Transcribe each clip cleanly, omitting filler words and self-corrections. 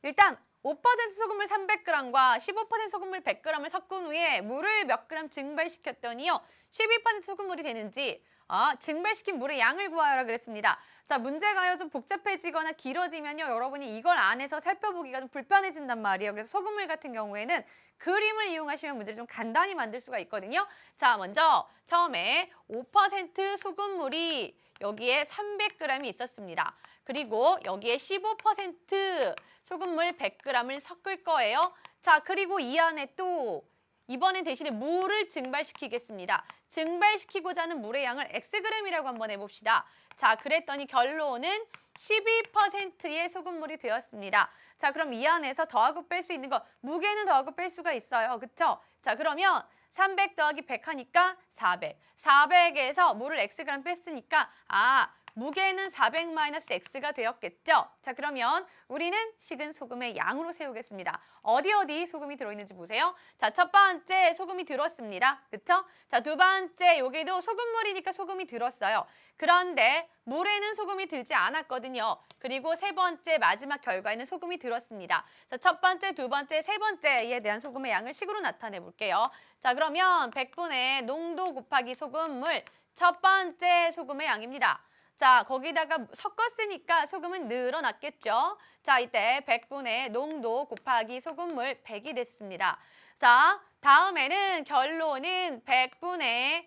일단 5% 소금물 300g과 15% 소금물 100g을 섞은 후에 물을 몇 그램 증발시켰더니요. 12% 소금물이 되는지 증발시킨 물의 양을 구하여라 그랬습니다. 자, 문제가요 좀 복잡해지거나 길어지면요. 여러분이 이걸 안에서 살펴보기가 좀 불편해진단 말이에요. 그래서 소금물 같은 경우에는 그림을 이용하시면 문제를 좀 간단히 만들 수가 있거든요. 자, 먼저 처음에 5% 소금물이 여기에 300g이 있었습니다. 그리고 여기에 15% 소금물 100g을 섞을 거예요. 자, 그리고 이 안에 또 이번엔 대신에 물을 증발시키겠습니다. 증발시키고자 하는 물의 양을 Xg이라고 한번 해봅시다. 자, 그랬더니 결론은 12%의 소금물이 되었습니다. 자, 그럼 이 안에서 더하고 뺄 수 있는 거 무게는 더하고 뺄 수가 있어요. 그쵸? 자, 그러면 300 더하기 100 하니까 400. 400에서 물을 Xg 뺐으니까 무게는 400-X가 되었겠죠? 자, 그러면 우리는 식은 소금의 양으로 세우겠습니다. 어디 소금이 들어있는지 보세요. 자, 첫 번째 소금이 들었습니다. 그쵸? 자, 두 번째 여기도 소금물이니까 소금이 들었어요. 그런데 물에는 소금이 들지 않았거든요. 그리고 세 번째 마지막 결과에는 소금이 들었습니다. 자, 첫 번째, 두 번째, 세 번째에 대한 소금의 양을 식으로 나타내 볼게요. 자, 그러면 100분의 농도 곱하기 소금물 첫 번째 소금의 양입니다. 자, 거기다가 섞었으니까 소금은 늘어났겠죠. 자, 이때 100분의 농도 곱하기 소금물 100이 됐습니다. 자, 다음에는 결론은 100분의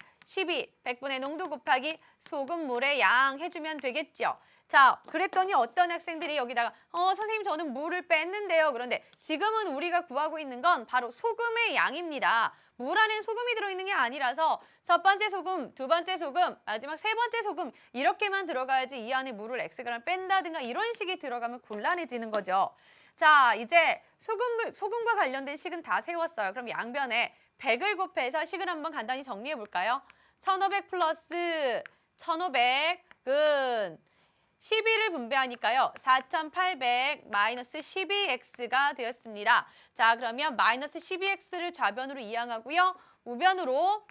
100분의 농도 곱하기 소금물의 양 해주면 되겠죠. 자, 그랬더니 어떤 학생들이 여기다가 선생님 저는 물을 뺐는데요. 그런데 지금은 우리가 구하고 있는 건 바로 소금의 양입니다. 물 안에 소금이 들어있는 게 아니라서 첫 번째 소금, 두 번째 소금, 마지막 세 번째 소금 이렇게만 들어가야지 이 안에 물을 Xg 뺀다든가 이런 식이 들어가면 곤란해지는 거죠. 자, 이제 소금과 관련된 식은 다 세웠어요. 그럼 양변에 100을 곱해서 식을 한번 간단히 정리해 볼까요? 1500 플러스 1500은 12를 분배하니까요. 4800 마이너스 12x가 되었습니다. 자, 그러면 마이너스 12x를 좌변으로 이항하고요. 우변으로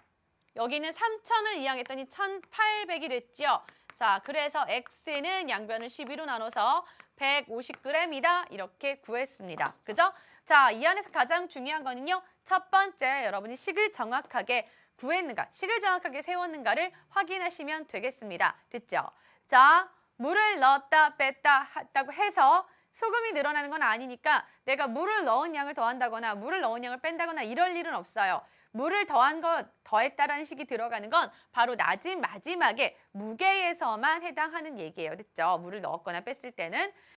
여기는 3000을 이항했더니 1800이 됐죠. 자, 그래서 x는 양변을 12로 나눠서 150g이다. 이렇게 구했습니다. 그죠? 자, 이 안에서 가장 중요한 거는요. 첫 번째, 여러분이 식을 정확하게 구했는가, 식을 정확하게 세웠는가를 확인하시면 되겠습니다. 됐죠? 자, 물을 넣었다 뺐다 했다고 해서 소금이 늘어나는 건 아니니까 내가 물을 넣은 양을 더한다거나 물을 넣은 양을 뺀다거나 이럴 일은 없어요. 물을 더한 것, 더했다라는 식이 들어가는 건 바로 마지막에 무게에서만 해당하는 얘기예요. 됐죠? 물을 넣었거나 뺐을 때는.